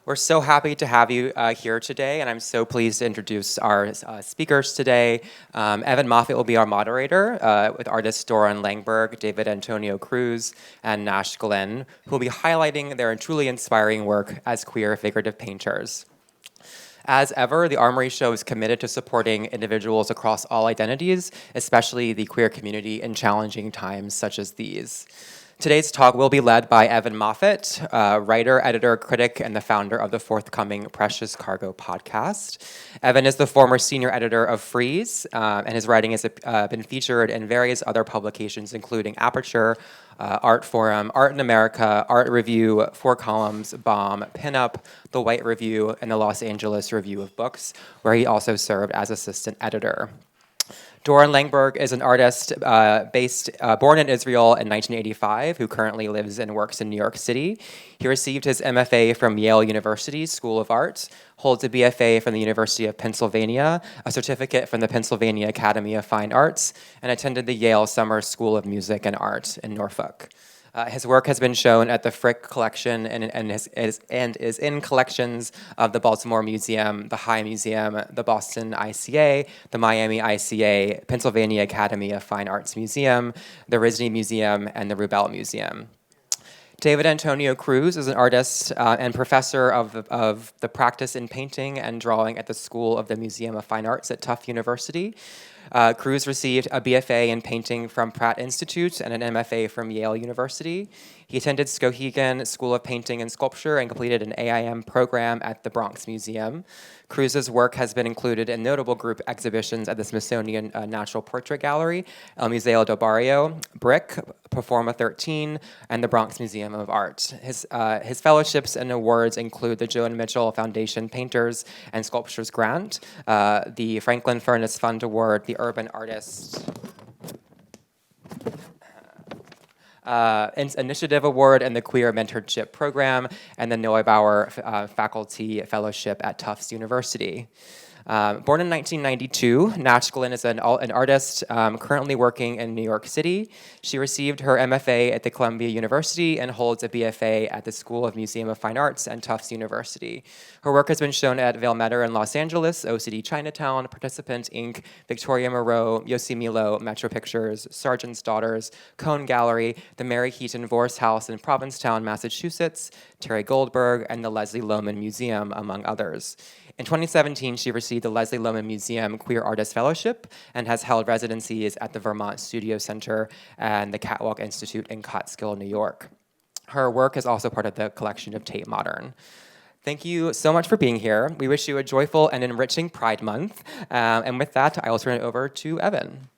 We're so happy to have you here today, and I'm so pleased to introduce our speakers today. Evan Moffitt will be our moderator, with artists Doron Langberg, David Antonio Cruz, and Nash Glynn, who will be highlighting their truly inspiring work as queer figurative painters. As ever, the Armory Show is committed to supporting individuals across all identities, especially the queer community in challenging times such as these. Today's talk will be led by Evan Moffitt, writer, editor, critic, and the founder of the forthcoming Precious Cargo podcast. Evan is the former senior editor of Freeze, and his writing has been featured in various other publications, including Aperture, Art Forum, Art in America, Art Review, Four Columns, Bomb, Pinup, The White Review, and the Los Angeles Review of Books, where he also served as assistant editor. Doron Langberg is an artist born in Israel in 1985, who currently lives and works in New York City. He received his MFA from Yale University School of Art, holds a BFA from the University of Pennsylvania, a certificate from the Pennsylvania Academy of Fine Arts, and attended the Yale Summer School of Music and Art in Norfolk. His work has been shown at the Frick Collection and is in collections of the Baltimore Museum, the High Museum, the Boston ICA, the Miami ICA, Pennsylvania Academy of Fine Arts Museum, the Risney Museum, and the Rubell Museum. David Antonio Cruz is an artist and professor of the practice in painting and drawing at the School of the Museum of Fine Arts at Tufts University. Cruz received a BFA in painting from Pratt Institute and an MFA from Yale University. He attended Skowhegan School of Painting and Sculpture and completed an AIM program at the Bronx Museum. Cruz's work has been included in notable group exhibitions at the Smithsonian Natural Portrait Gallery, El Museo del Barrio, Brick, Performa 13, and the Bronx Museum of Art. His fellowships and awards include the Joan Mitchell Foundation Painters and Sculptures Grant, the Franklin Furnace Fund Award, the Urban Artist Initiative Award, and the Queer Mentorship Program, and the Neubauer Faculty Fellowship at Tufts University. Born in 1992, Nash Glynn is an artist currently working in New York City. She received her MFA at the Columbia University and holds a BFA at the School of Museum of Fine Arts and Tufts University. Her work has been shown at Valmetter in Los Angeles, OCD Chinatown, Participant Inc., Victoria Moreau, Yosemilo, Metro Pictures, Sergeant's Daughters, Cone Gallery, the Mary Keaton Vorse House in Provincetown, Massachusetts, Terry Goldberg, and the Leslie Lohman Museum, among others. In 2017, she received the Leslie Lohman Museum Queer Artist Fellowship and has held residencies at the Vermont Studio Center and the Catwalk Institute in Catskill, New York. Her work is also part of the collection of Tate Modern. Thank you so much for being here. We wish you a joyful and enriching Pride Month. And with that, I will turn it over to Evan.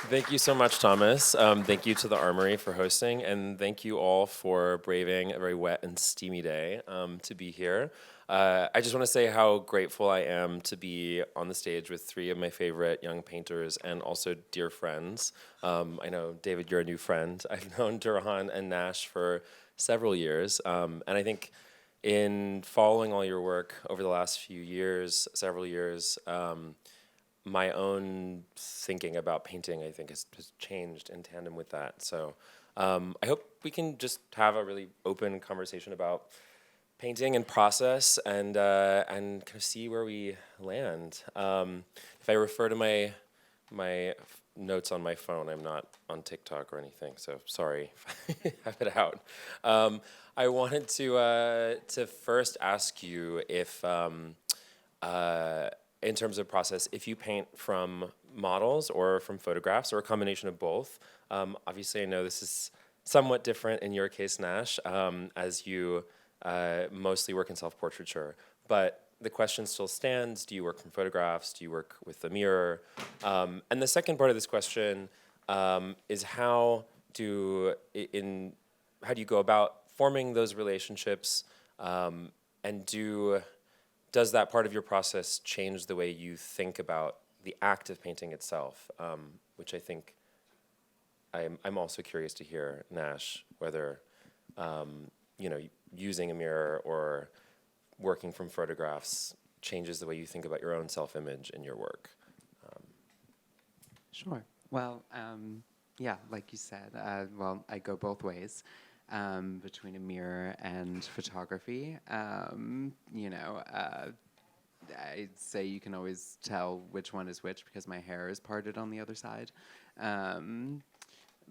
Thank you so much, Thomas. Thank you to the Armory for hosting, and thank you all for braving a very wet and steamy day to be here. I just want to say how grateful I am to be on the stage with three of my favorite young painters and also dear friends. I know, David, you're a new friend. I've known Doron and Nash for several years, and I think in following all your work over the last several years, my own thinking about painting, I think, has changed in tandem with that. So I hope we can just have a really open conversation about painting and process and kind of see where we land. If I refer to my notes on my phone, I'm not on TikTok or anything, so sorry if I have it out. I wanted to first ask you if in terms of process, if you paint from models or from photographs or a combination of both. Obviously, I know this is somewhat different in your case, Nash, as you mostly work in self-portraiture. But the question still stands, do you work from photographs? Do you work with the mirror? And the second part of this question is how do you go about forming those relationships, and does that part of your process change the way you think about the act of painting itself? Which I think I'm also curious to hear, Nash, whether using a mirror or working from photographs changes the way you think about your own self-image in your work. Sure. Well, like you said, I go both ways. between a mirror and photography. I'd say you can always tell which one is which because my hair is parted on the other side.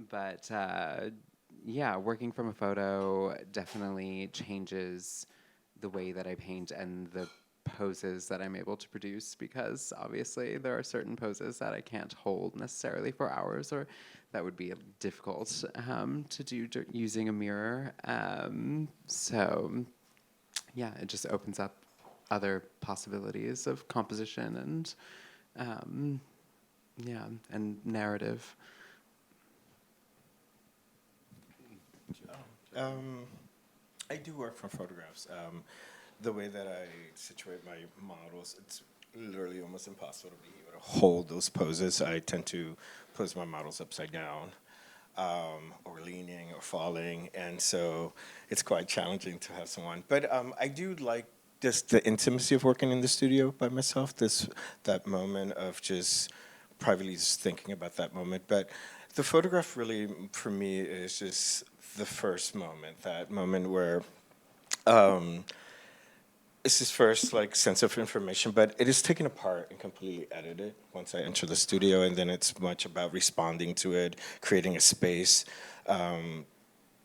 But yeah, working from a photo definitely changes the way that I paint and the poses that I'm able to produce, because obviously there are certain poses that I can't hold necessarily for hours, or that would be difficult to do using a mirror. So yeah, it just opens up other possibilities of composition and and narrative. I do work from photographs. The way that I situate my models, it's literally almost impossible to be able to hold those poses. I tend to pose my models upside down, or leaning or falling, and so it's quite challenging to have someone. But I do like just the intimacy of working in the studio by myself, that moment of just privately just thinking about that moment. But the photograph really, for me, is just the first moment, that moment where it's this first sense of information, but it is taken apart and completely edited once I enter the studio, and then it's much about responding to it, creating a space,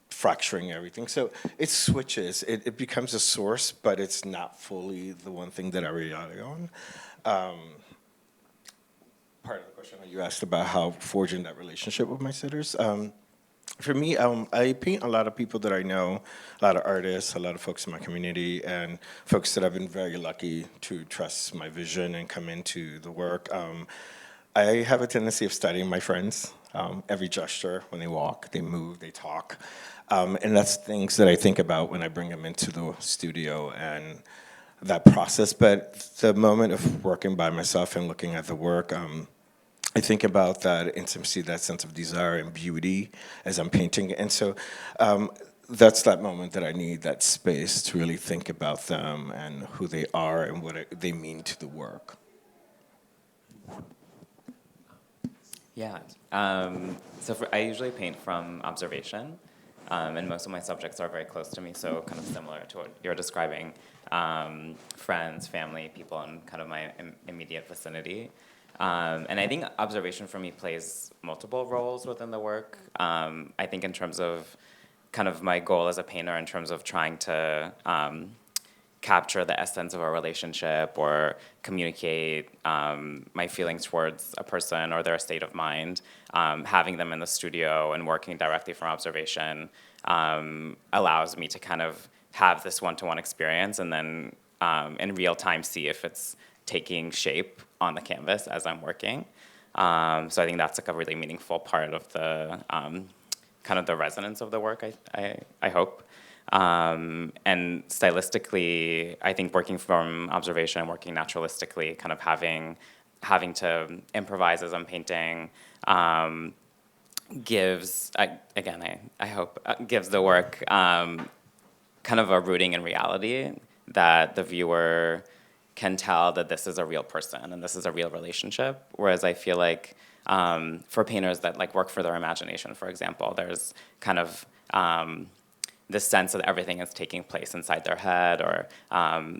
fracturing everything. So it switches. It becomes a source, but it's not fully the one thing that I rely on. Part of the question that you asked about how forging that relationship with my sitters. For me, I paint a lot of people that I know, a lot of artists, a lot of folks in my community, and folks that I've been very lucky to trust my vision and come into the work. I have a tendency of studying my friends. Every gesture, when they walk, they move, they talk. And that's things that I think about when I bring them into the studio and that process. But the moment of working by myself and looking at the work, I think about that intimacy, that sense of desire and beauty as I'm painting. And so that's that moment that I need, that space to really think about them and who they are and what they mean to the work. Yeah. I usually paint from observation, and most of my subjects are very close to me, so kind of similar to what you're describing. Friends, family, people in kind of my immediate vicinity. And I think observation for me plays multiple roles within the work. I think in terms of kind of my goal as a painter, in terms of trying to capture the essence of a relationship or communicate my feelings towards a person or their state of mind, having them in the studio and working directly from observation allows me to kind of have this one-to-one experience and then in real time see if it's taking shape on the canvas as I'm working. So I think that's a really meaningful part of the kind of the resonance of the work, I hope. And stylistically, I think working from observation and working naturalistically, kind of having to improvise as I'm painting, gives, I hope, gives the work kind of a rooting in reality that the viewer can tell that this is a real person and this is a real relationship. Whereas I feel like for painters that work for their imagination, for example, there's kind of this sense that everything is taking place inside their head, or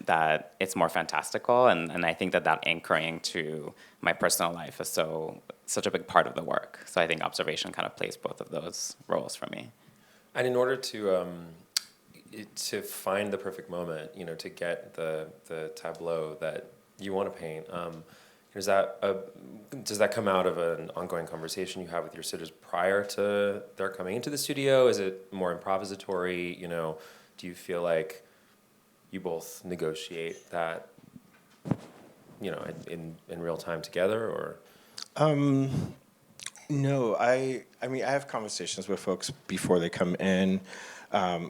that it's more fantastical. And I think that anchoring to my personal life is such a big part of the work. So I think observation kind of plays both of those roles for me. And in order to find the perfect moment, to get the tableau that you want to paint, does that come out of an ongoing conversation you have with your sitters prior to their coming into the studio? Is it more improvisatory? Do you feel like you both negotiate that, in real time together, or? No, I mean, I have conversations with folks before they come in.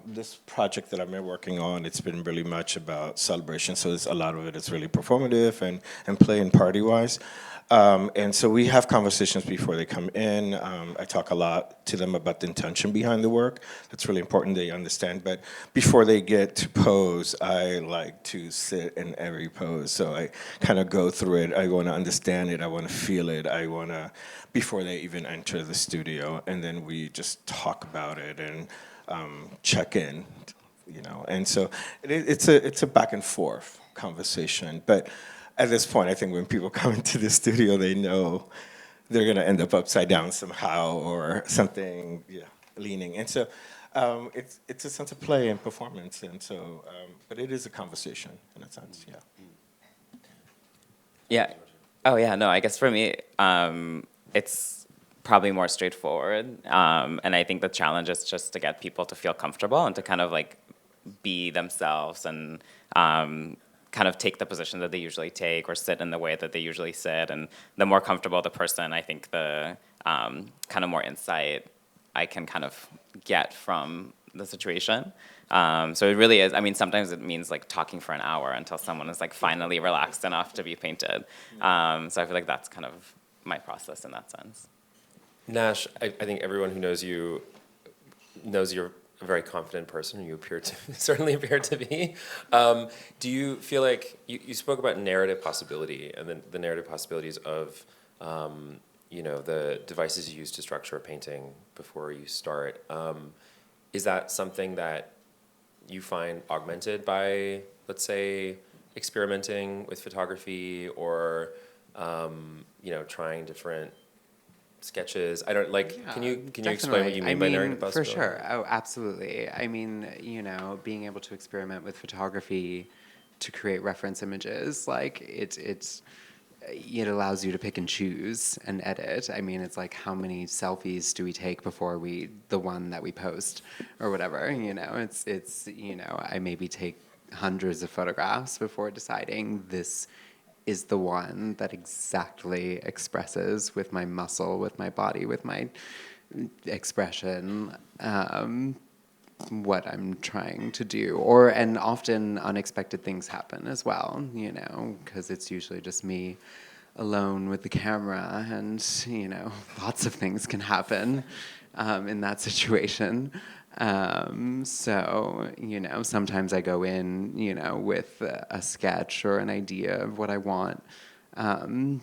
This project that I've been working on, it's been really much about celebration, so a lot of it is really performative and play and party-wise. And so we have conversations before they come in. I talk a lot to them about the intention behind the work. That's really important they understand. But before they get to pose, I like to sit in every pose. So I kind of go through it. I want to understand it. I want to feel it. Before they even enter the studio. And then we just talk about it. And check in, and so it's a back and forth conversation. But at this point, I think when people come into the studio, they know they're going to end up upside down somehow or something, leaning. And so it's a sense of play and performance, and so but it is a conversation in a sense, yeah. Yeah. Oh, yeah, no, I guess for me, it's probably more straightforward. And I think the challenge is just to get people to feel comfortable and to kind of like be themselves and kind of take the position that they usually take or sit in the way that they usually sit. And the more comfortable the person, I think the kind of more insight I can kind of get from the situation. So it really is, I mean, sometimes it means like talking for an hour until someone is like finally relaxed enough to be painted. So I feel like that's kind of my process in that sense. Nash, I think everyone who knows you knows you're a very confident person. You certainly appear to be. Do you feel like, you spoke about narrative possibility and then the narrative possibilities of the devices you use to structure a painting before you start. Is that something that you find augmented by, let's say, experimenting with photography or, trying different sketches? I don't like. Yeah, can you explain what you mean by narrative For possibility? sure. Oh, absolutely. I mean, being able to experiment with photography to create reference images, like it allows you to pick and choose and edit. I mean, it's like how many selfies do we take before the one that we post or whatever, it's I maybe take hundreds of photographs before deciding this is the one that exactly expresses with my muscle, with my body, with my expression, what I'm trying to do. And often unexpected things happen as well, because it's usually just me alone with the camera and, lots of things can happen in that situation. So, sometimes I go in, with a sketch or an idea of what I want, as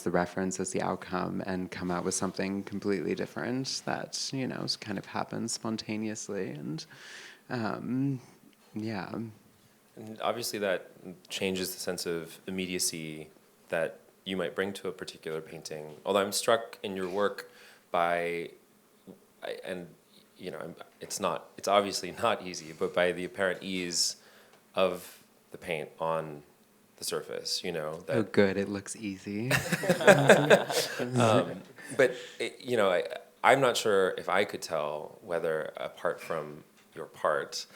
the reference, as the outcome, and come out with something completely different that, kind of happens spontaneously. And, yeah. And obviously that changes the sense of immediacy that you might bring to a particular painting. Although I'm struck in your work by, it's obviously not easy, but by the apparent ease of the paint on the surface, that. Oh, good, it looks easy. But, I'm not sure if I could tell whether, apart from your part,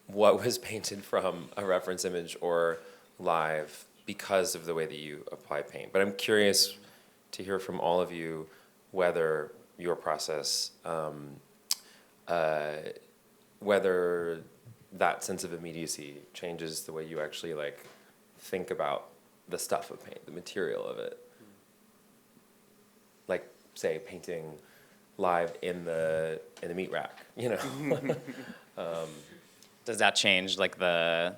what was painted from a reference image or live because of the way that you apply paint. But I'm curious to hear from all of you whether your process, whether that sense of immediacy changes the way you actually think about the stuff of paint, the material of it. Like, say, painting live in the meat rack, Does that change like the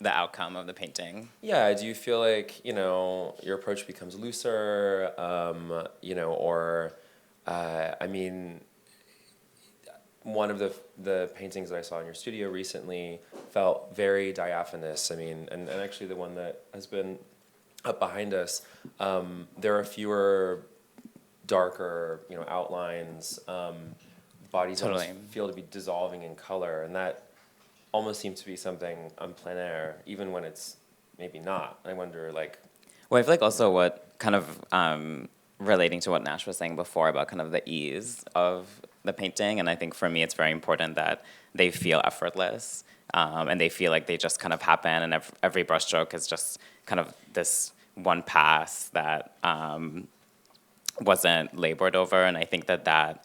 outcome of the painting? Yeah, do you feel like, your approach becomes looser, or, one of the paintings that I saw in your studio recently felt very diaphanous. And actually the one that has been up behind us, there are fewer darker, outlines, bodies Totally. almost feel to be dissolving in color, and that almost seems to be something on plein air, even when it's maybe not. I wonder, Well, I feel like also what kind of relating to what Nash was saying before about kind of the ease of the painting, and I think for me it's very important that they feel effortless, and they feel like they just kind of happen, and every brushstroke is just kind of this one pass that wasn't labored over, and I think that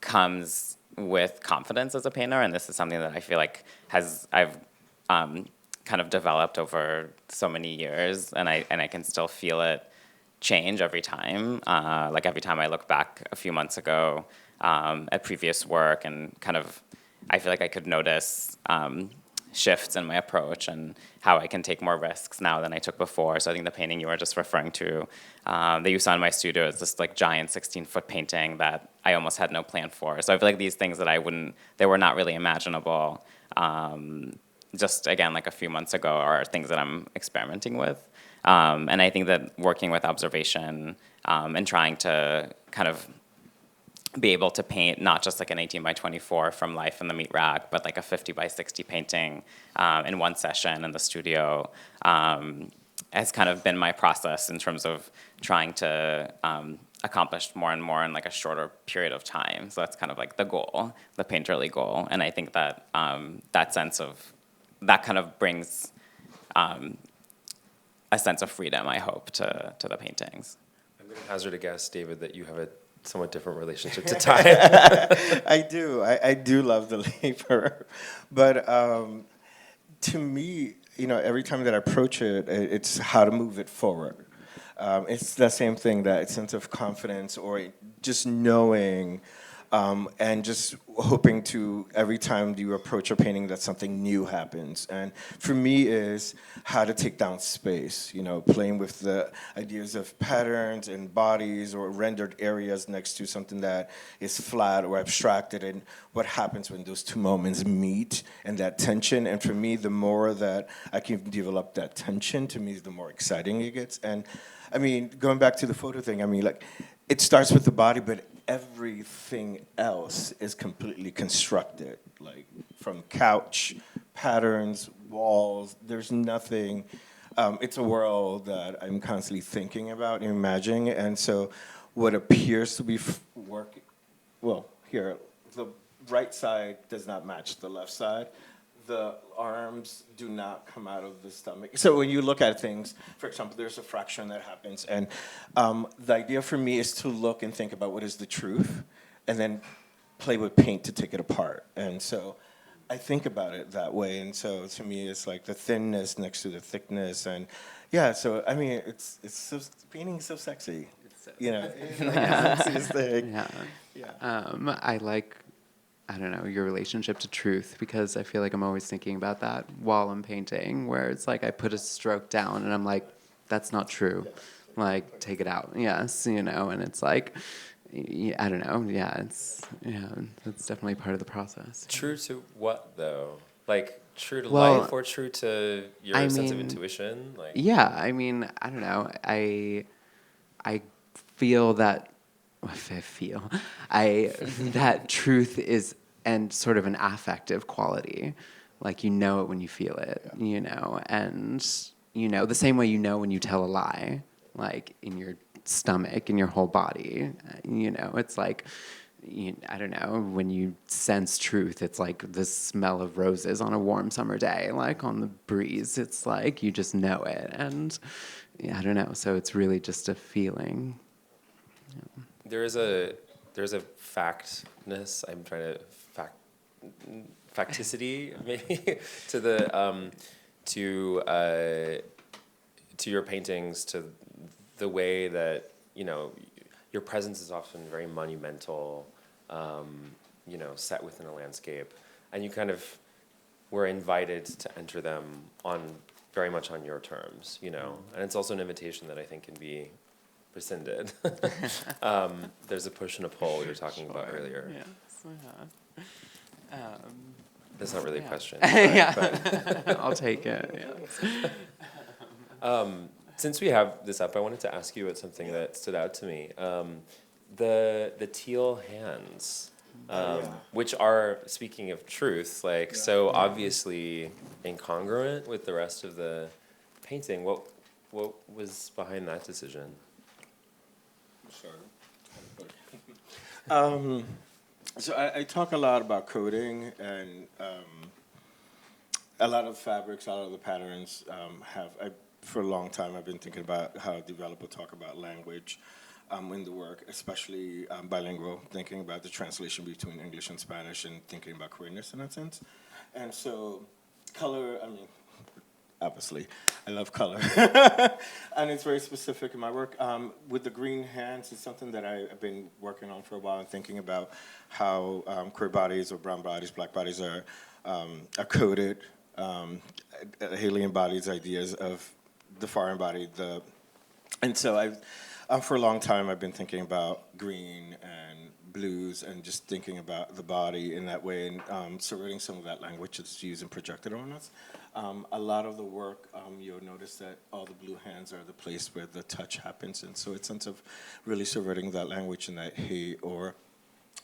comes with confidence as a painter, and this is something that I feel like I've kind of developed over so many years, and I can still feel it change every time. Like every time I look back a few months ago at previous work, and kind of I feel like I could notice shifts in my approach and how I can take more risks now than I took before. So I think the painting you were just referring to that you saw in my studio is this like giant 16-foot painting that I almost had no plan for. So I feel like these things that they were not really imaginable just, again, like a few months ago are things that I'm experimenting with. And I think that working with observation and trying to kind of be able to paint not just like an 18 by 24 from life in the meat rack, but like a 50 by 60 painting in one session in the studio has kind of been my process in terms of trying to accomplish more and more in like a shorter period of time. So that's kind of like the goal, the painterly goal. And I think that that kind of brings a sense of freedom, I hope, to the paintings. I'm going to hazard a guess, David, that you have a somewhat different relationship to time. I do. I do love the labor. But to me, every time that I approach it, it's how to move it forward. It's the same thing, that sense of confidence or just knowing and just hoping to, every time you approach a painting, that something new happens. And for me is how to take down space, playing with the ideas of patterns and bodies or rendered areas next to something that is flat or abstracted, and what happens when those two moments meet and that tension. And for me, the more that I can develop that tension, to me, the more exciting it gets. And I mean, going back to the photo thing, it starts with the body, but everything else is completely constructed, like from couch, patterns, walls. There's nothing. It's a world that I'm constantly thinking about and imagining. And so what appears to be working, well, here, the right side does not match the left side. The arms do not come out of the stomach. So when you look at things, for example, there's a fraction that happens. And the idea for me is to look and think about what is the truth, and then play with paint to take it apart. And so I think about it that way. And so to me, it's like the thinness next to the thickness. And yeah, so I mean, it's so, painting is so sexy. It's sexiest thing. Yeah. I don't know, your relationship to truth, because I feel like I'm always thinking about that while I'm painting, where it's like I put a stroke down and I'm like, that's not true. Like, take it out. Yes, and it's like, I don't know. It's definitely part of the process. True to what, though? Like, true to life or true to your sense of intuition? Yeah, I don't know. I feel that that truth is and sort of an affective quality, like it when you feel it, and the same way when you tell a lie, like in your stomach, in your whole body, it's like I don't know, when you sense truth, it's like the smell of roses on a warm summer day, like on the breeze. It's like you just know it, and I don't know. So it's really just a feeling. There's a factness. I'm trying to facticity maybe to the to your paintings, to the way that your presence is often very monumental, set within a landscape, and you kind of were invited to enter them very much on your terms, and it's also an invitation that I think can be rescinded. There's a push and a pull we were talking about earlier. Yes. That's not really a question. Yeah. I'll take it. Yeah. Since we have this up, I wanted to ask you about something that stood out to me. The teal hands, which are, speaking of truth, so obviously incongruent with the rest of the painting. What was behind that decision? So I talk a lot about coding, and a lot of fabrics, a lot of the patterns for a long time I've been thinking about how developers talk about language in the work, especially bilingual, thinking about the translation between English and Spanish, and thinking about queerness in that sense. And so color, obviously, I love color. And it's very specific in my work. With the green hands, it's something that I've been working on for a while, and thinking about how queer bodies or brown bodies, black bodies are coded Haley embodies ideas of the foreign body, and so for a long time I've been thinking about green and blues and just thinking about the body in that way, and subverting some of that language that's used and projected on us. A lot of the work, you'll notice that all the blue hands are the place where the touch happens, and so it's a sense of really subverting that language and that hate,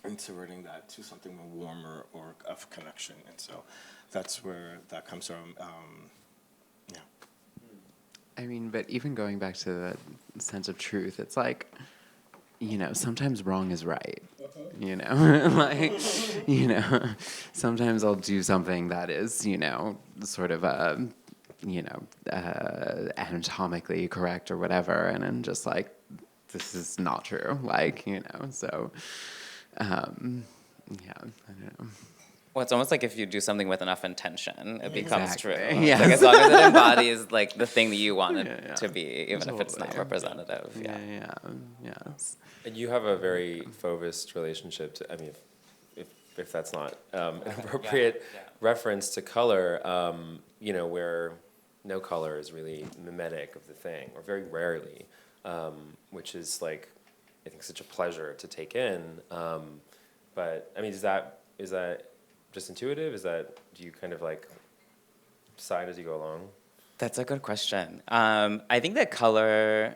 and subverting that to something more warmer or of connection, and so that's where that comes from. Yeah. I mean, but even going back to the sense of truth, it's like, sometimes wrong is right. Like, sometimes I'll do something that is, sort of anatomically correct or whatever, and I'm just like, this is not true. Like, so, yeah, I don't know. Well, it's almost like if you do something with enough intention, it becomes Exactly. true. Yes. Like as long as it embodies like the thing that you want it to be, even if it's not Totally. representative. Yeah. Yes. And you have a very fauvist relationship to, I mean, if that's not an appropriate reference to color, where no color is really mimetic of the thing, or very rarely, which is like, I think, such a pleasure to take in. But I mean, is that just intuitive? Do you kind of like decide as you go along? That's a good question. I think that color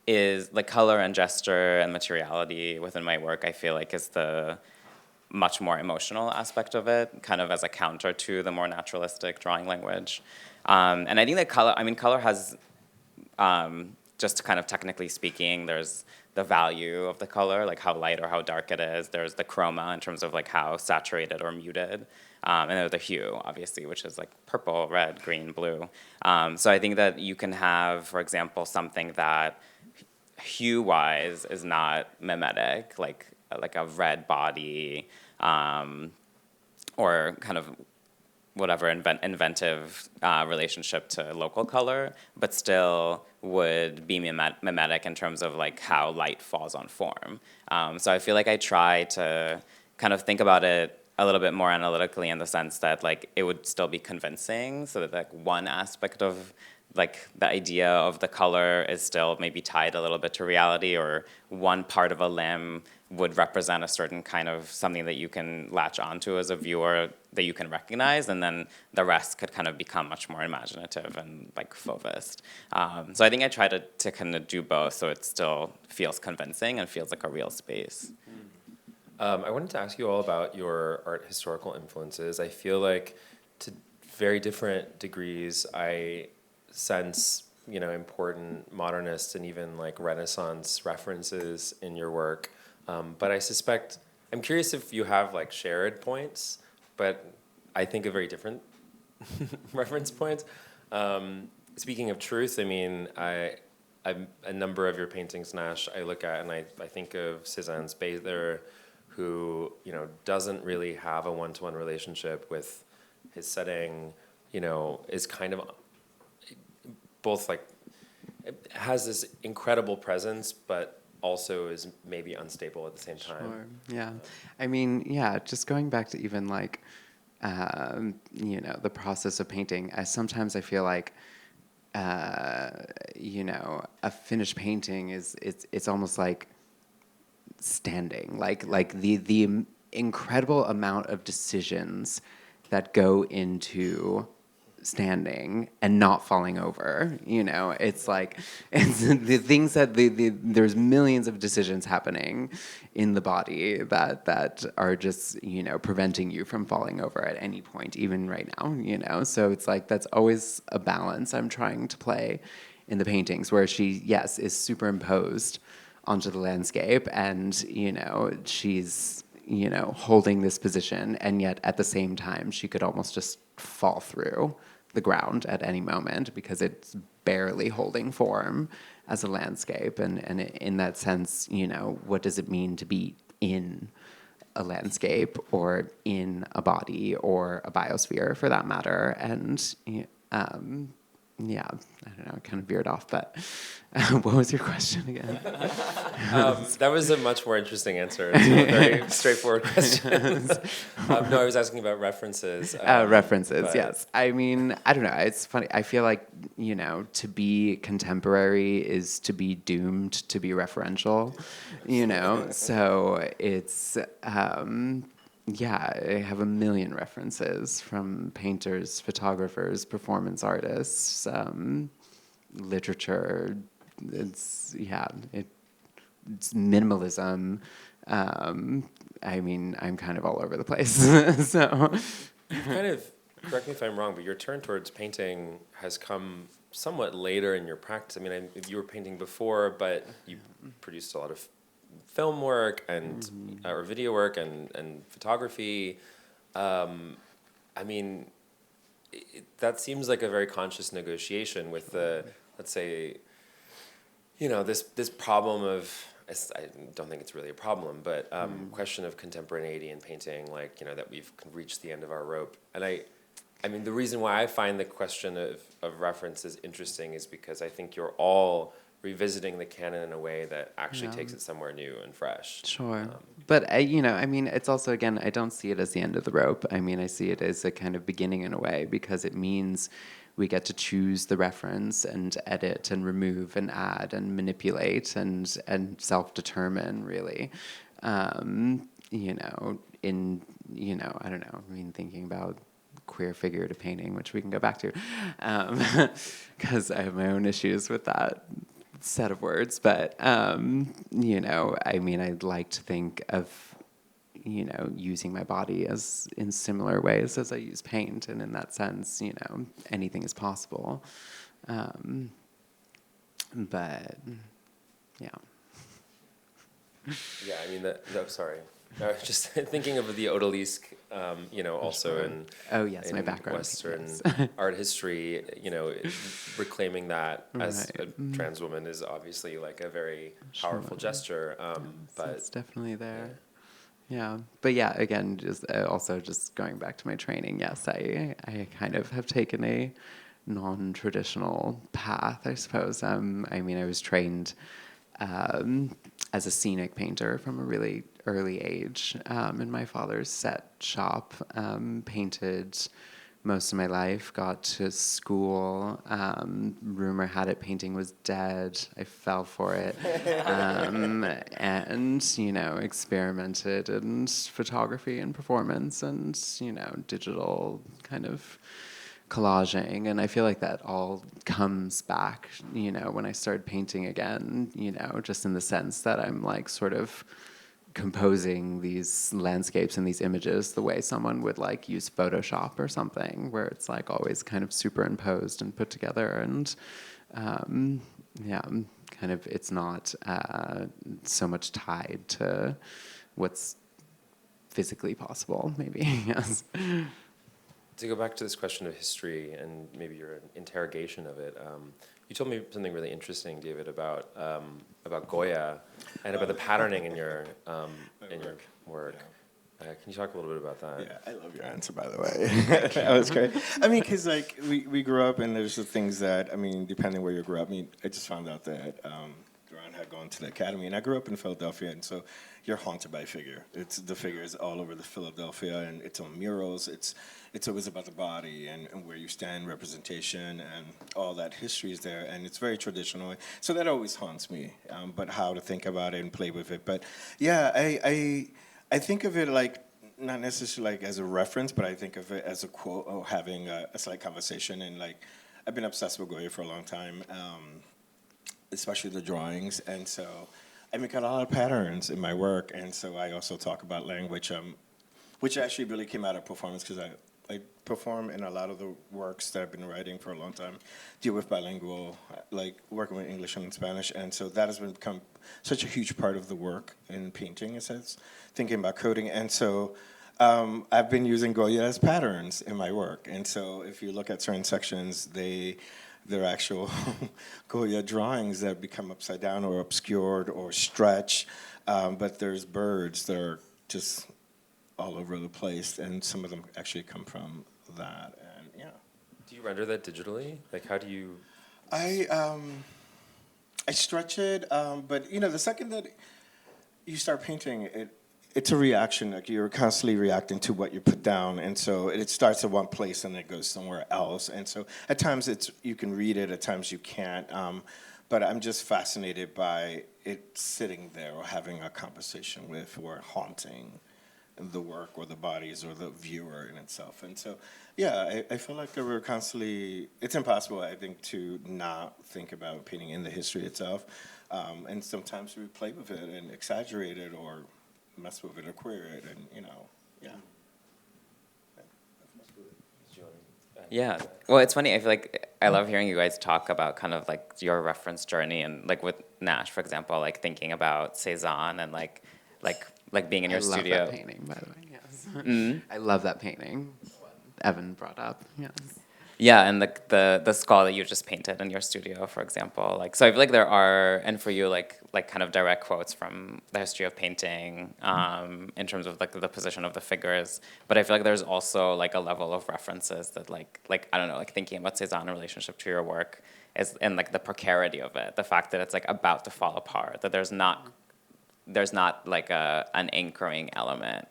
and gesture and materiality within my work, I feel like is the much more emotional aspect of it, kind of as a counter to the more naturalistic drawing language. And I think that color has, just kind of technically speaking, there's the value of the color, like how light or how dark it is. There's the chroma in terms of like how saturated or muted. And there's the hue, obviously, which is like purple, red, green, blue. So I think that you can have, for example, something that hue-wise is not mimetic, like a red body, or kind of whatever inventive relationship to local color, but still would be mimetic in terms of like how light falls on form. So I feel like I try to kind of think about it a little bit more analytically in the sense that like it would still be convincing, so that like one aspect of like the idea of the color is still maybe tied a little bit to reality, or one part of a limb would represent a certain kind of something that you can latch onto as a viewer that you can recognize, and then the rest could kind of become much more imaginative and like fauvist. So I think I try to kind of do both, so it still feels convincing and feels like a real space. I wanted to ask you all about your art historical influences. I feel like to very different degrees, I sense, important modernist and even like Renaissance references in your work. But I'm curious if you have like shared points, but I think of very different reference points. Speaking of truth, I mean, a number of your paintings, Nash, I look at and I think of Cézanne's Bather, who, doesn't really have a one-to-one relationship with his setting, is kind of both like, has this incredible presence, but also is maybe unstable at the same time. Sure. Yeah. I mean, just going back to even like, the process of painting, sometimes I feel like, a finished painting it's almost like standing, like the incredible amount of decisions that go into standing and not falling over. It's like the things that there's millions of decisions happening in the body that are just preventing you from falling over at any point, even right now. So it's like that's always a balance I'm trying to play in the paintings, where she is superimposed onto the landscape, and she's holding this position, and yet at the same time she could almost just fall through the ground at any moment because it's barely holding form as a landscape. And in that sense, what does it mean to be in a landscape or in a body or a biosphere for that matter? And I don't know, kind of veered off, but what was your question again? That was a much more interesting answer to a very straightforward question. No, I was asking about references. References, but- yes. I mean, I don't know. It's funny. I feel like, to be contemporary is to be doomed to be referential, So it's, yeah, I have a million references from painters, photographers, performance artists, literature. It's minimalism. I mean, I'm kind of all over the place. So, Kind of, correct me if I'm wrong, but your turn towards painting has come somewhat later in your practice. I mean, you were painting before, but you produced a lot of film work and or video work and photography. I mean, that seems like a very conscious negotiation with the, let's say, this problem of, I don't think it's really a problem, but question of contemporaneity in painting, like, that we've reached the end of our rope. And I mean, the reason why I find the question of references interesting is because I think you're all revisiting the canon in a way that actually takes it somewhere new and fresh. sure. But, I mean, it's also, again, I don't see it as the end of the rope. I mean, I see it as a kind of beginning in a way, because it means we get to choose the reference and edit and remove and add and manipulate and self-determine, really. I don't know, I mean, thinking about queer figurative painting, which we can go back to, because I have my own issues with that set of words. But, I mean, I'd like to think of, using my body as in similar ways as I use paint. And in that sense, anything is possible. But, yeah. Yeah, I mean, sorry. I was just thinking of the odalisque, also in my background. Western art history, reclaiming that as a trans woman is obviously like a very powerful gesture. But it's definitely there. Yeah, but yeah, again, just going back to my training, yes, I kind of have taken a non-traditional path, I suppose. I mean, I was trained as a scenic painter from a really early age in my father's set shop, painted most of my life, got to school, rumor had it painting was dead, I fell for it, and, experimented in photography and performance and, digital kind of collaging, and I feel like that all comes back, when I started painting again, just in the sense that I'm like sort of composing these landscapes and these images the way someone would like use Photoshop or something, where it's like always kind of superimposed and put together, and kind of it's not so much tied to what's physically possible, maybe. Yes. to go back to this question of history and maybe your interrogation of it, you told me something really interesting, David, about Goya and about the patterning in your work. Can you talk a little bit about that? Yeah, I love your answer, by the way. That was great. I mean, because like we grew up, and there's the things that, I mean, depending where you grew up. I mean, I just found out that Doron had gone to the academy, and I grew up in Philadelphia, and so you're haunted by figure. The figure is all over the Philadelphia, and it's on murals. It's always about the body and where you stand, representation, and all that history is there, and it's very traditional. So that always haunts me. But how to think about it and play with it. But yeah, I think of it like not necessarily like as a reference, but I think of it as a quote or having a slight conversation. And like I've been obsessed with Goya for a long time, especially the drawings, and so I make a lot of patterns in my work. And so I also talk about language, which actually really came out of performance, because I perform in a lot of the works that I've been writing for a long time, deal with bilingual, like working with English and Spanish, and so that has become such a huge part of the work in painting, in a sense, thinking about coding. And so I've been using Goya as patterns in my work, and so if you look at certain sections, they're actual Goya drawings that become upside down or obscured or stretch, but there's birds that are just all over the place, and some of them actually come from that. And yeah. Do you render that digitally? Like, how do you? I stretch it, but the second that you start painting, it's a reaction. Like you're constantly reacting to what you put down, and so it starts at one place and it goes somewhere else. And so at times you can read it, at times you can't. But I'm just fascinated by it sitting there or having a conversation with or haunting the work or the bodies or the viewer in itself. And so, yeah, I feel like we're constantly, it's impossible, I think, to not think about painting in the history itself. And sometimes we play with it and exaggerate it or mess with it or queer it, and, yeah. Yeah. Well, it's funny. I feel like I love hearing you guys talk about kind of like your reference journey and like with Nash, for example, like thinking about Cezanne and like being in your studio. I love that painting, by the way. Yes. I love that painting. Evan brought up. Yes. Yeah, and the skull that you just painted in your studio, for example. Like, so I feel like there are, and for you, like kind of direct quotes from the history of painting, in terms of like the position of the figures. But I feel like there's also like a level of references that like I don't know, like thinking about Cezanne in relationship to your work is, and like the precarity of it, the fact that it's like about to fall apart, that there's not like an anchoring element.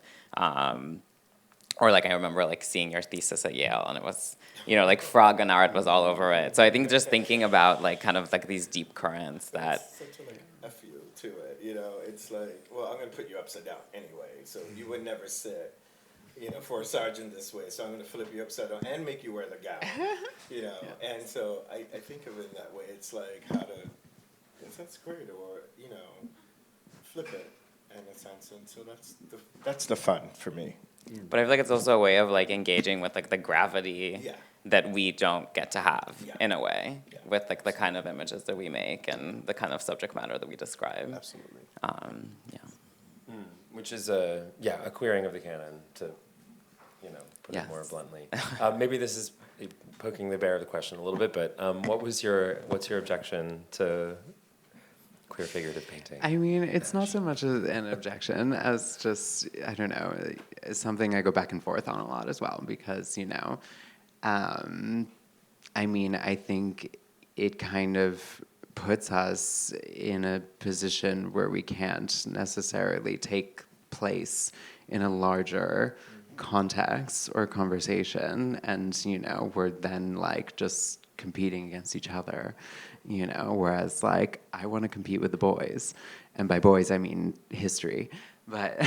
Or like I remember like seeing your thesis at Yale, and it was, like frog and art was all over it. So I think just thinking about like kind of like these deep currents that. It's such a like F you to it, It's like, well, I'm gonna put you upside down anyway, so you would never sit, for a sergeant this way. So I'm gonna flip you upside down and make you wear the gown, And so I think of it in that way. It's like how to, that's great, or flip it in a sense, and so that's the fun for me. But I feel like it's also a way of like engaging with like the gravity that we don't get to have in a way with like the kind of images that we make and the kind of subject matter that we describe. Absolutely. Which is a queering of the canon, to put it more bluntly. Maybe this is poking the bear of the question a little bit, but what's your objection to queer figurative painting? I mean, it's not so much an objection as just, I don't know, it's something I go back and forth on a lot as well, because, I mean, I think it kind of puts us in a position where we can't necessarily take place in a larger context or conversation, and, we're then like just competing against each other. Whereas like I want to compete with the boys, and by boys I mean history, but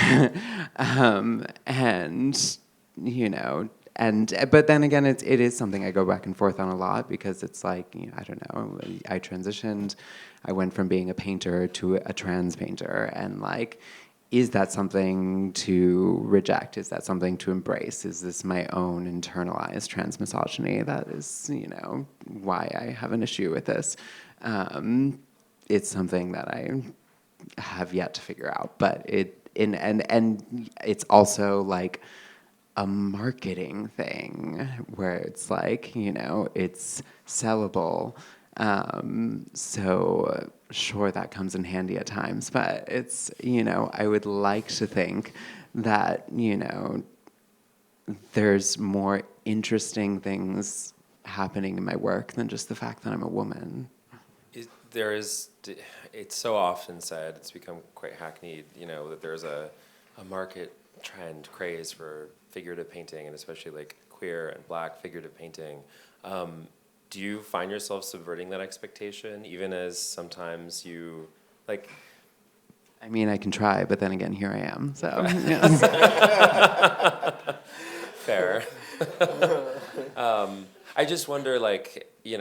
but then again it is something I go back and forth on a lot, because it's like, I don't know, I transitioned, I went from being a painter to a trans painter, and like, is that something to reject? Is that something to embrace? Is this my own internalized trans misogyny? That is, why I have an issue with this. It's something that I have yet to figure out. But it's also like a marketing thing where it's like, it's sellable. So sure, that comes in handy at times, but it's, I would like to think that, there's more interesting things happening in my work than just the fact that I'm a woman. It's so often said, it's become quite hackneyed, that there's a market trend craze for figurative painting, and especially like queer and black figurative painting. Do you find yourself subverting that expectation, even as sometimes you, like... I mean, I can try, but then again, here I am, so... Fair. I just wonder, like, I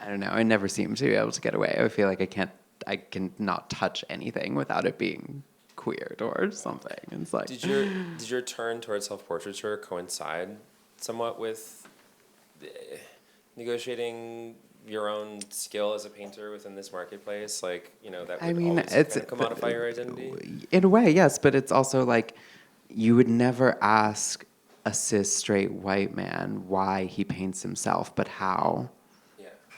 don't know, I never seem to be able to get away. I feel like I can not touch anything without it being queered or something. It's like... Did your turn towards self-portraiture coincide somewhat with negotiating your own skill as a painter within this marketplace, like, that would always kind of commodify your identity? In a way, yes, but it's also like, you would never ask a cis straight white man why he paints himself, but how.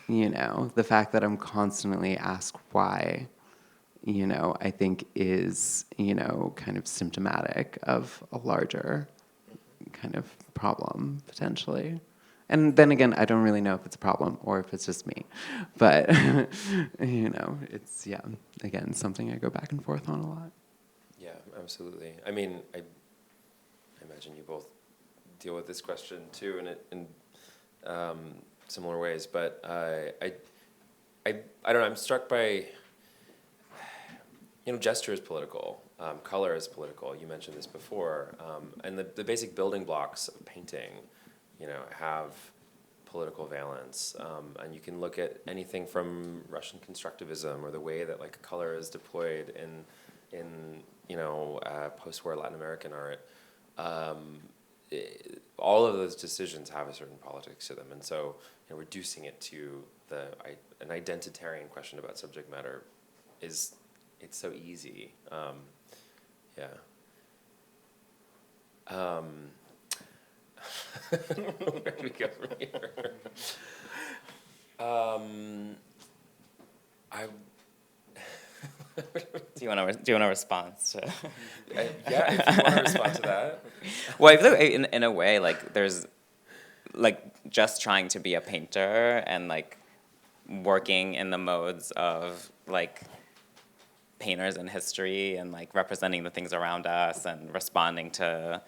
Yeah. The fact that I'm constantly asked why, I think is, kind of symptomatic of a larger kind of problem, potentially. And then again, I don't really know if it's a problem or if it's just me. But, it's, again, something I go back and forth on a lot. Yeah, absolutely. I mean, I imagine you both deal with this question too in similar ways, but I don't know, I'm struck by, gesture is political, color is political. You mentioned this before, and the basic building blocks of painting, have political valence, and you can look at anything from Russian constructivism or the way that like color is deployed in post-war Latin American art. All of those decisions have a certain politics to them, and so reducing it to an identitarian question about subject matter it's so easy. Where do we go from here? Do you want a response to? Yeah, if you want to respond to that. Well, I feel like in a way, like there's, like just trying to be a painter and like working in the modes of like painters in history and like representing the things around us and responding to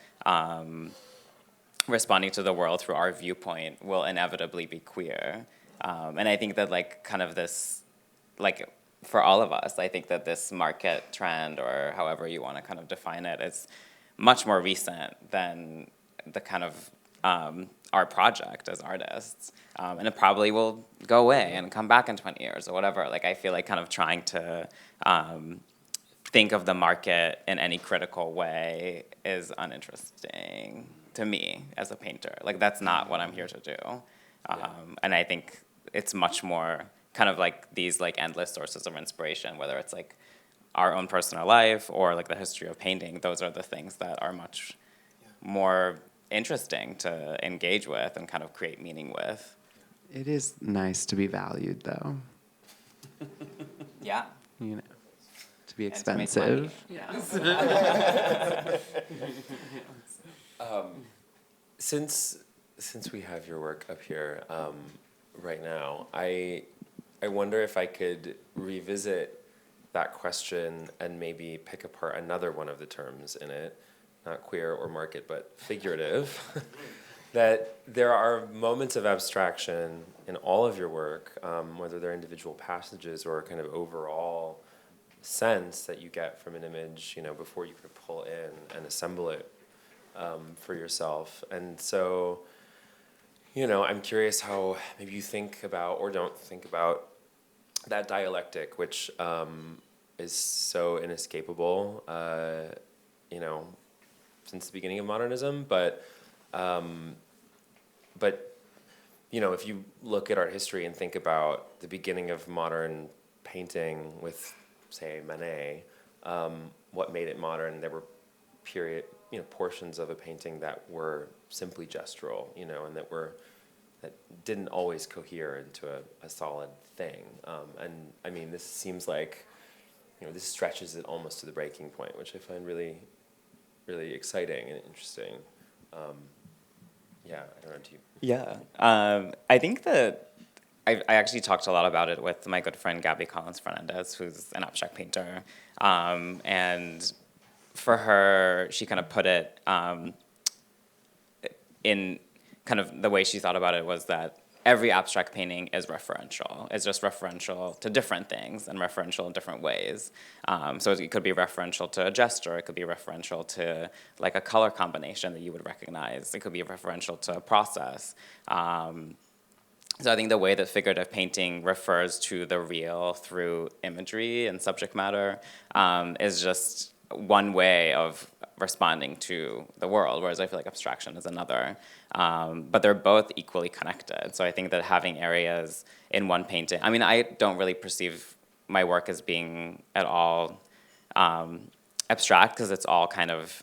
the world through our viewpoint will inevitably be queer. And I think that like kind of this, like for all of us, I think that this market trend, or however you want to kind of define it, is much more recent than the kind of our project as artists. And it probably will go away and come back in 20 years or whatever. Like I feel like kind of trying to think of the market in any critical way is uninteresting to me as a painter. Like that's not what I'm here to do. And I think it's much more kind of like these like endless sources of inspiration, whether it's like our own personal life or like the history of painting. Those are the things that are much more interesting to engage with and kind of create meaning with. It is nice to be valued, though. Yeah. To be And to make expensive. money. Since we have your work up here right now, I wonder if I could revisit that question and maybe pick apart another one of the terms in it, not queer or market, but figurative. That there are moments of abstraction in all of your work, whether they're individual passages or kind of overall sense that you get from an image, before you could pull in and assemble it for yourself. And so, I'm curious how maybe you think about or don't think about that dialectic, which is so inescapable, since the beginning of modernism. But if you look at art history and think about the beginning of modern painting with, say, Manet, what made it modern, there were portions of a painting that were simply gestural, and that didn't always cohere into a solid thing. And I mean, this seems like, this stretches it almost to the breaking point, which I find really, really exciting and interesting. I don't know, do you? Yeah. I think that I actually talked a lot about it with my good friend Gabby Collins-Fernandez, who's an abstract painter. And for her, she kind of put it in kind of the way she thought about it was that every abstract painting is referential. It's just referential to different things and referential in different ways. So it could be referential to a gesture. It could be referential to like a color combination that you would recognize. It could be referential to a process. So I think the way that figurative painting refers to the real through imagery and subject matter is just one way of responding to the world, whereas I feel like abstraction is another. But they're both equally connected. So I think that having areas in one painting, I mean, I don't really perceive my work as being at all abstract, because it's all kind of,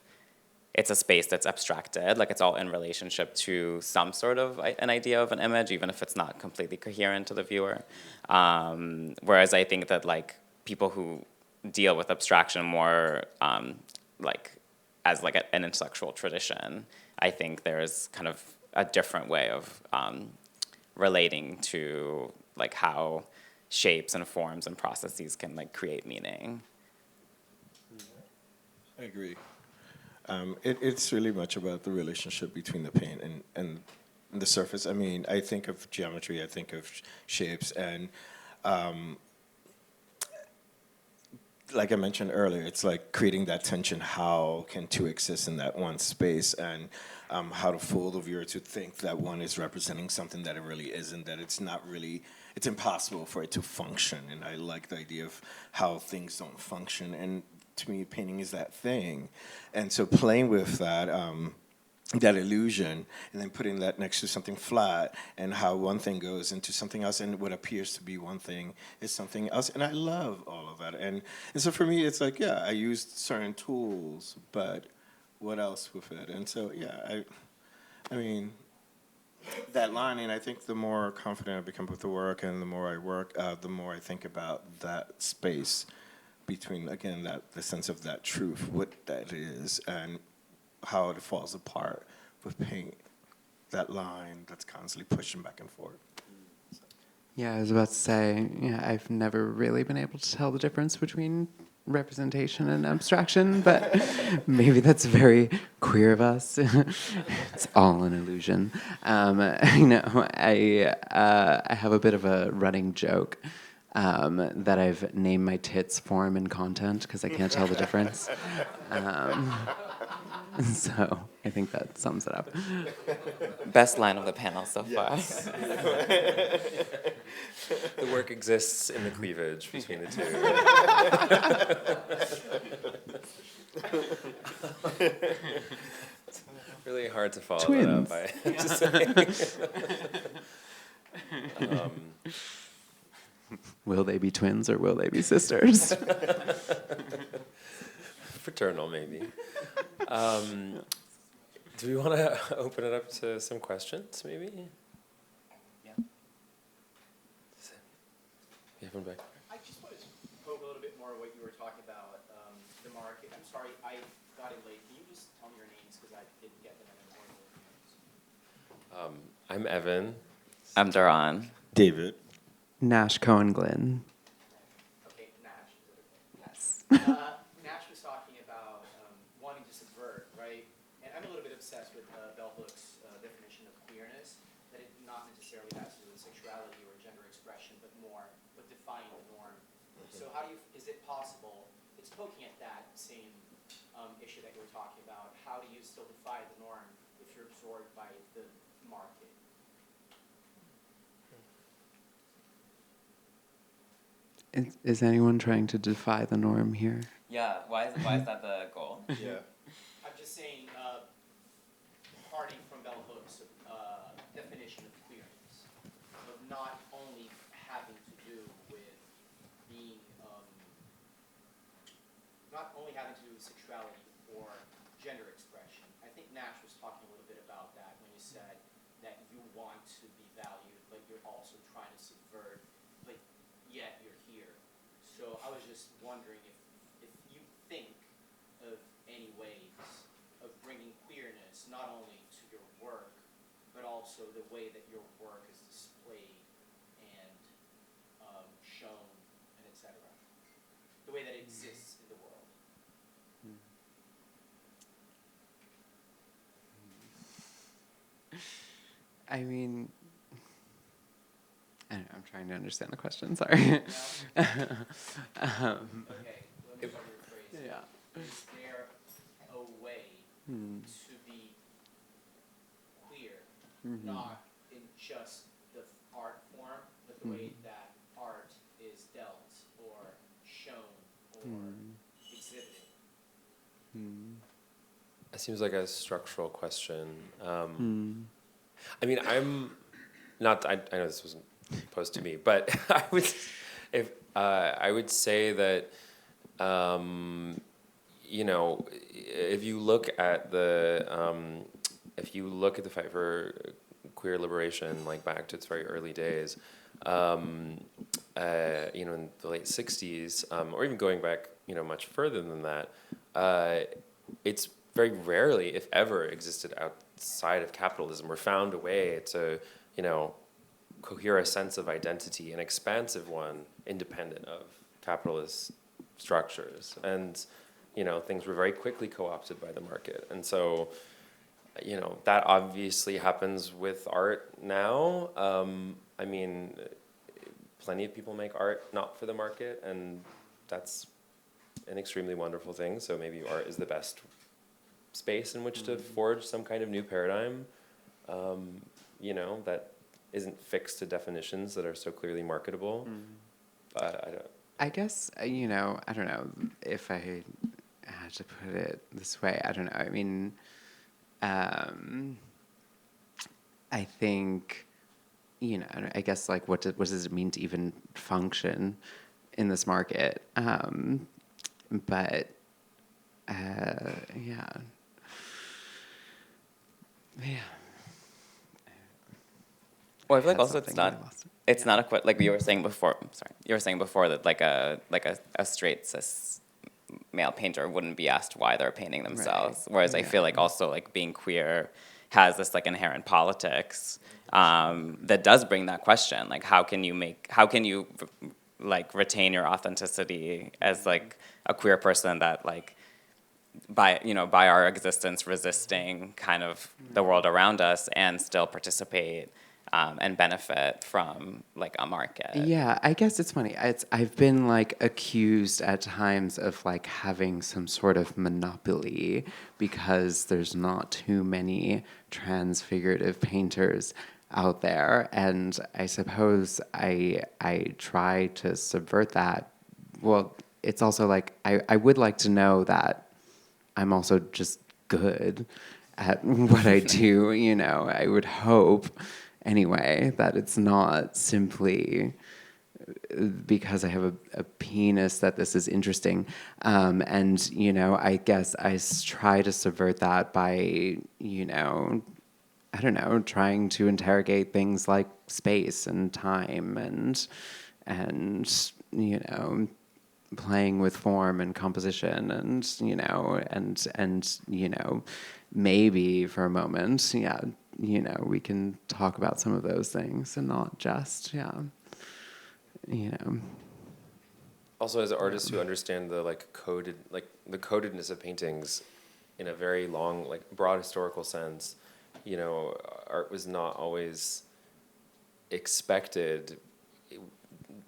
it's a space that's abstracted, like it's all in relationship to some sort of an idea of an image, even if it's not completely coherent to the viewer. Whereas I think that like people who deal with abstraction more like as like an intellectual tradition, I think there's kind of a different way of relating to like how shapes and forms and processes can like create meaning. I agree. It's really much about the relationship between the paint and the surface. I mean, I think of geometry, I think of shapes, and like I mentioned earlier, it's like creating that tension. How can two exist in that one space, and how to fool the viewer to think that one is representing something that it really isn't, that it's not really, it's impossible for it to function. And I like the idea of how things don't function. And to me, painting is that thing. And so playing with that, that illusion, and then putting that next to something flat, and how one thing goes into something else, and what appears to be one thing is something else. And I love all of that. And so for me, it's like, yeah, I used certain tools, but what else with it? And so, yeah, I mean, that line, and I think the more confident I become with the work, and the more I work, the more I think about that space between, again, that the sense of that truth, what that is, and how it falls apart with paint, that line that's constantly pushing back and forth. Yeah, I was about to say, yeah, I've never really been able to tell the difference between representation and abstraction, but maybe that's very queer of us. It's all an illusion. I have a bit of a running joke that I've named my tits form and content because I can't tell the difference. So I think that sums it up. Best line of the panel so far. The work exists in the cleavage between the two. It's really hard to follow Twins. that up, I have to say. Will they be twins or will they be sisters? Fraternal, maybe. Do we want to open it up to some questions, maybe? Yeah. Yeah, one back. I just wanted to probe a little bit more what you were talking about, the market. I'm sorry, I got in late. Can you just tell me your names because I didn't get them in the morning? I'm Evan. I'm Doron. David. Nash Glynn. Okay, Nash. Yes. Nash was talking about wanting to subvert, right? And I'm a little bit obsessed with Bell Hook's definition of queerness, that it not necessarily has to do with sexuality or gender expression, but more with defying the norm. So how do you, is it possible, it's poking at that same issue that you were talking about, how do you still defy the norm if you're absorbed by the market? Is anyone trying to defy the norm here? Yeah, why is that the goal? Yeah. I'm just saying, parting from Bell Hook's definition of queerness, of not only having to do with being, not only having to do with sexuality or gender expression. I think Nash was talking a little bit about that when you said that you want to be valued, but you're also trying to subvert, but yet you're here. So I was just wondering if you think of any ways of bringing queerness not only to your work, but also the way that your work is displayed and shown and etc. The way that it exists in the world. I mean, I don't know, I'm trying to understand the question, sorry. Okay, let me try to rephrase it. Yeah. Is there a way to be queer, not in just the art form, but the way that art is dealt or shown or exhibited? It seems like a structural question. I mean, I'm not. I know this wasn't posed to me, but I would say that you know, if you look at the fight for queer liberation, like back to its very early days, you know, in the late '60s, or even going back, you know, much further than that, it's very rarely, if ever, existed outside of capitalism, or found a way to, cohere a sense of identity, an expansive one, independent of capitalist structures. And, things were very quickly co-opted by the market. And so, that obviously happens with art now. Plenty of people make art not for the market, and that's an extremely wonderful thing. So maybe art is the best space in which to forge some kind of new paradigm, that isn't fixed to definitions that are so clearly marketable. But I guess, I don't know if I had to put it this way. I don't know. I mean, I think, I guess, like, what does it mean to even function in this market? But, yeah. Well, I feel like Had also something, I lost it. it's not like you were saying before. You were saying before that like a straight cis male painter wouldn't be asked why they're painting themselves. Right. Whereas I feel like also like being queer has this like inherent politics that does bring that question. Like how can you like retain your authenticity as like a queer person that like by our existence resisting kind of the world around us and still participate and benefit from like a market. Yeah, I guess it's funny. I've been like accused at times of like having some sort of monopoly because there's not too many trans figurative painters out there, and I suppose I try to subvert that. Well, it's also like I would like to know that I'm also just good at what I do. I would hope. Anyway, that it's not simply because I have a penis that this is interesting. And, I guess I try to subvert that by, I don't know, trying to interrogate things like space and time and playing with form and composition and maybe for a moment, we can talk about some of those things and not just, Also, as artists who understand the the codedness of paintings in a very long, broad historical sense, art was not always expected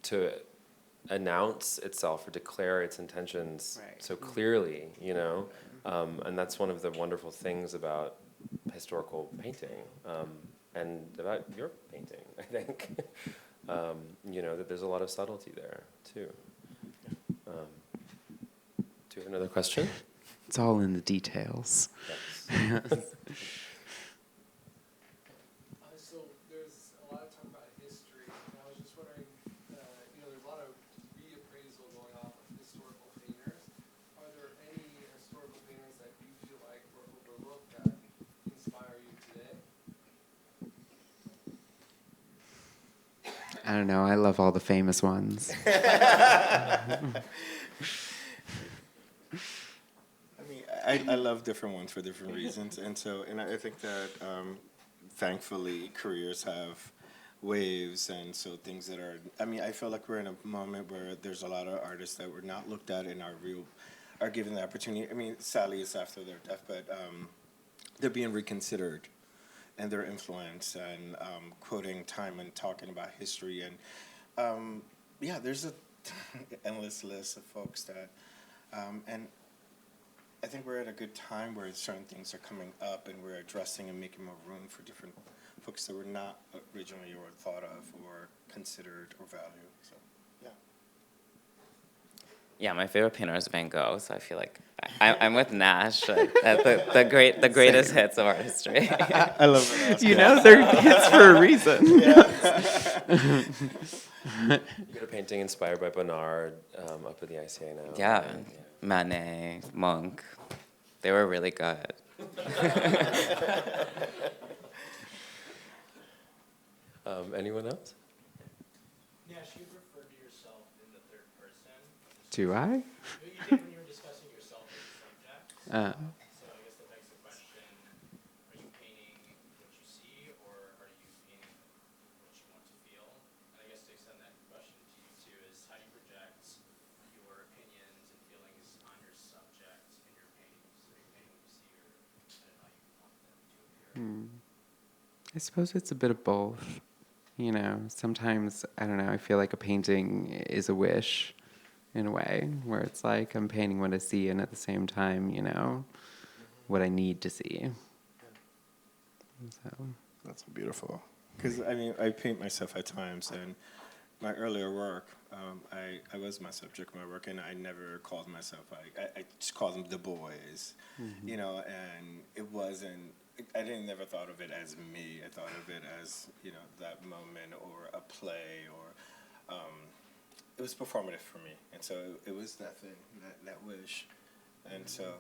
to announce itself or declare its intentions so clearly, and that's one of the wonderful things about historical painting, and about your painting, I think, that there's a lot of subtlety there, too. Do you have another question? It's all in the details. Yes. So there's a lot of talk about history, and I was just wondering, there's a lot of reappraisal going on with historical painters. Are there any historical painters that you feel like were overlooked that inspire you today? I don't know. I love all the famous ones. I love different ones for different reasons, and I think that thankfully careers have waves, and so things that are. I feel like we're in a moment where there's a lot of artists that were not looked at and are given the opportunity. Sadly, it's after their death, but they're being reconsidered, and their influence, and quoting time and talking about history, and there's a endless list of folks that, and I think we're at a good time where certain things are coming up, and we're addressing and making more room for different folks that were not originally or thought of or considered or valued. So, yeah. Yeah, my favorite painter is Van Gogh, so I feel like I'm with Nash at the greatest hits of art history. I love it. They're hits for a reason. You got a painting inspired by Bonnard up at the ICA now. Yeah, Manet, Munch, they were really good. Anyone else? Nash, you referred to yourself in the third person. Do I? You did when you were discussing yourself as a subject. So I guess I suppose it's a bit of both. You know, sometimes, I don't know, I feel like a painting is a wish in a way, where it's like I'm painting what I see and at the same time, you know, what I need to see. So. That's beautiful. Because, I mean, I paint myself at times, and my earlier work, I was my subject, my work, and I never called myself, I just called them the boys, you know, and it wasn't, I didn't never thought of it as me. I thought of it as, you know, that moment or a play or, it was performative for me. And so it was that thing, that wish. And so,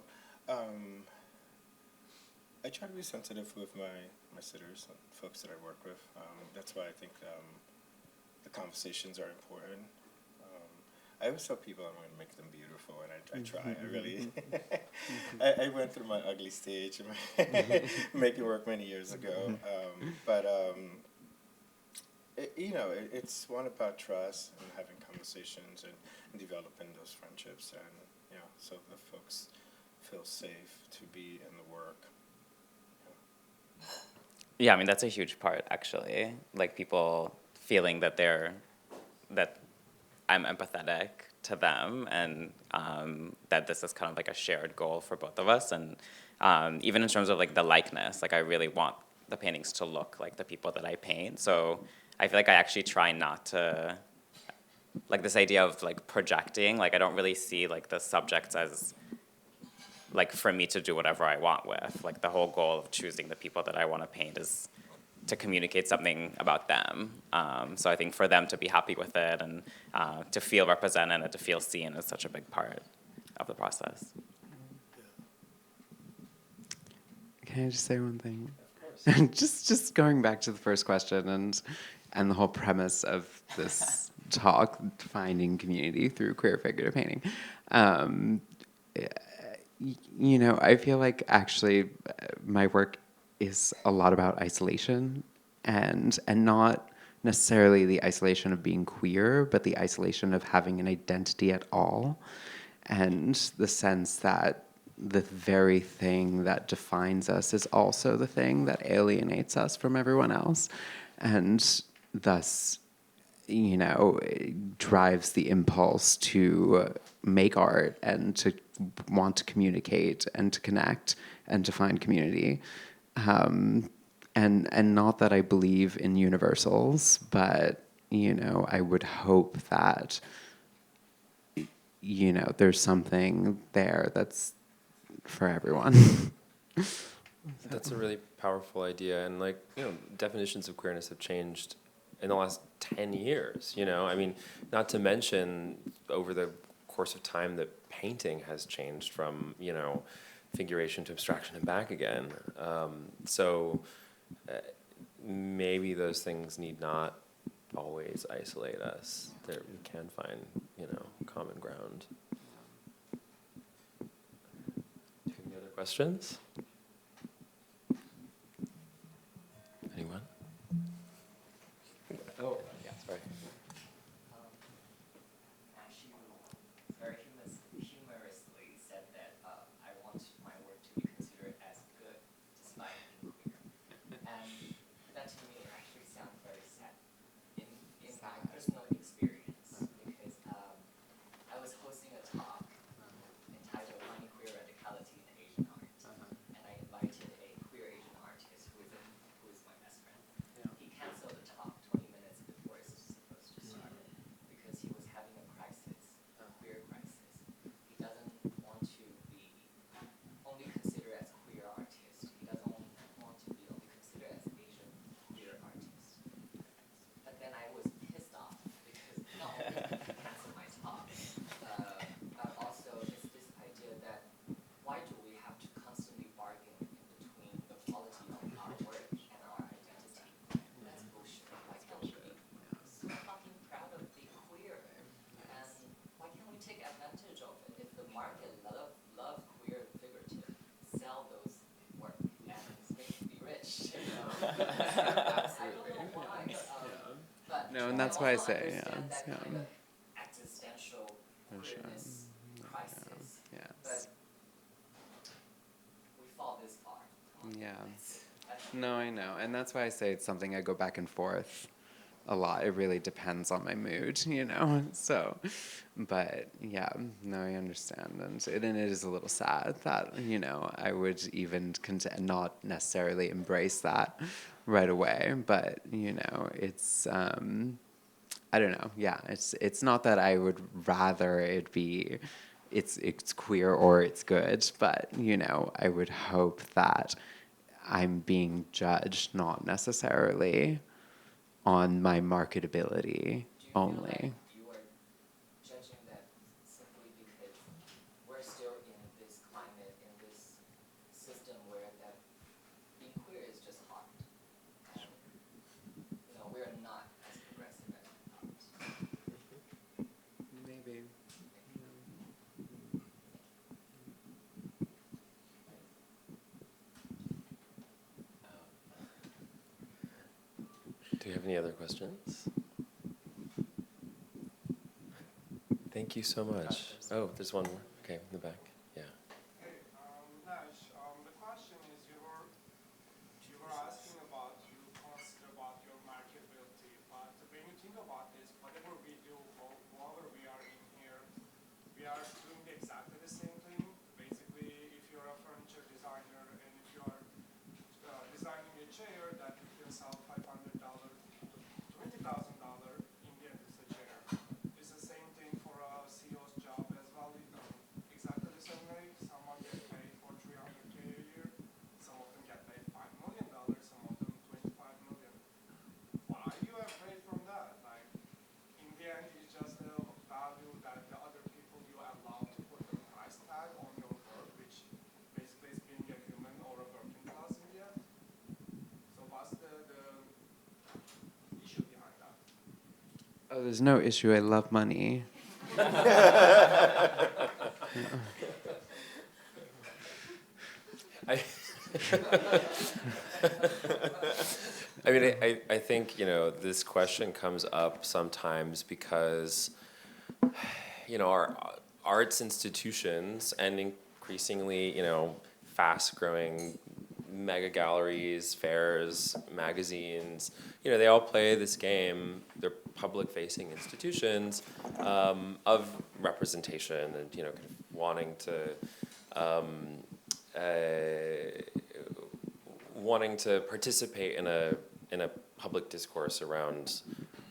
I try to be sensitive with my sitters and folks that I work with. That's why I think the conversations are important. I always tell people I want to make them beautiful, and I try. I really. I went through my ugly stage in my making work many years ago, but you know, it's one about trust and having conversations and developing those friendships, and you know, so the folks feel safe to be in the work. Yeah, I mean, that's a huge part, actually. Like, people feeling that I'm empathetic to them, and that this is kind of like a shared goal for both of us. And even in terms of like the likeness, like I really want the paintings to look like the people that I paint. So I feel like I actually try not to, like this idea of like projecting, like I don't really see like the subjects as like for me to do whatever I want with. Like the whole goal of choosing the people that I want to paint is to communicate something about them. So I think for them to be happy with it and to feel represented and to feel seen is such a big part of the process. Can I just say one thing? Of course. just going back to the first question and the whole premise of this talk, finding community through queer figurative painting. You know, I feel like actually my work is a lot about isolation and not necessarily the isolation of being queer, but the isolation of having an identity at all, and the sense that the very thing that defines us is also the thing that alienates us from everyone else, and thus, you know, it drives the impulse to make art and to want to communicate and to connect and to find community. And not that I believe in universals, but, you know, I would hope that, you know, there's something there that's for everyone. That's a really powerful idea, and like, you know, definitions of queerness have changed in the last 10 years, you know? I mean, not to mention over the course of time that painting has changed from, you know, figuration to abstraction and back again. So maybe those things need not always isolate us. There we can find, you know, common ground. Any other questions? Anyone? Oh, yeah, sorry. Nash, you very humorously said that I want my work to be considered as good despite being queer. And that to me actually sounds very sad in my personal experience, because I was hosting a talk entitled Finding Queer Radicality in Asian Art. And I invited a queer Asian artist who is my best friend. He canceled the talk 20 minutes before it's supposed to start because he was having a crisis, a queer crisis. He doesn't want to be only considered as a queer artist. He doesn't want to be only considered as Asian queer artist. But then I was pissed off because not only did he cancel my talk, but also it's this idea that why do we have to constantly bargain in between the quality of our work and our identity? That's bullshit. Why can't we be so fucking proud of being queer? And why can't we take advantage of it? If the market love queer figurative, sell those work and make me rich. You know? I don't know why. But No, and that's why I also say, yeah, understand that yeah. kind of existential For sure. queerness crisis. Yes. But we fall this far. Come on. Yeah. That's No, I know. And that's why I say it's something I go back and forth a lot. It really depends on my mood, you know? So, but yeah, no, I understand. And it is a little sad that, you know, I would even not necessarily embrace that right away. But, you know, it's, I don't know. Yeah, it's not that I would rather it be it's queer or it's good, but you know, I would hope that I'm being judged not necessarily on my marketability Do you feel only. like you are judging that simply because we're still in this climate, in this system where that being queer is just hot? And, you know, we're not as progressive as we thought. Maybe. Do you have any other questions? Thank you so much. Oh, there's one more. Okay, in the back. Yeah. Hey, Nash, the question is you were asking about, you consider about your marketability, but when you think about this, whatever we do, whoever we are in here, we are doing exactly the same thing. Basically, if you're a furniture designer and if you are designing a chair that you can sell $500 to $20,000, in the end it's a chair. It's the same thing for a CEO's job as well. Exactly the same way. Someone gets paid for $300K a year. Some of them get paid $5 million. Some of them $25 million. Why are you afraid from that? Like, in the end, it's just the value that the other people you allow to put the price tag on your work, which basically is being a human or a working class in the end. So what's the issue behind that? Oh, there's no issue. I love money. I, I mean, I think, you know, this question comes up sometimes because, you know, our arts institutions and increasingly, you know, fast-growing mega galleries, fairs, magazines, you know, they all play this game. They're public-facing institutions of representation and, you know, kind of wanting to participate in a public discourse around,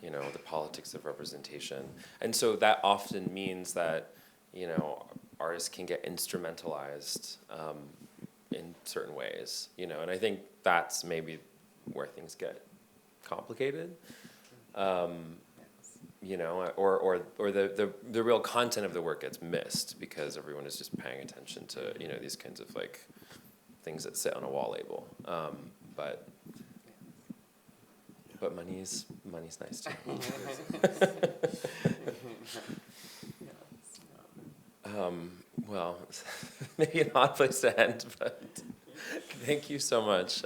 you know, the politics of representation. And so that often means that, you know, artists can get instrumentalized in certain ways, you know, and I think that's maybe where things get complicated, you know, or the real content of the work gets missed because everyone is just paying attention to, you know, these kinds of like things that sit on a wall label, but money's nice too. Well, maybe an odd place to end, but thank you so much.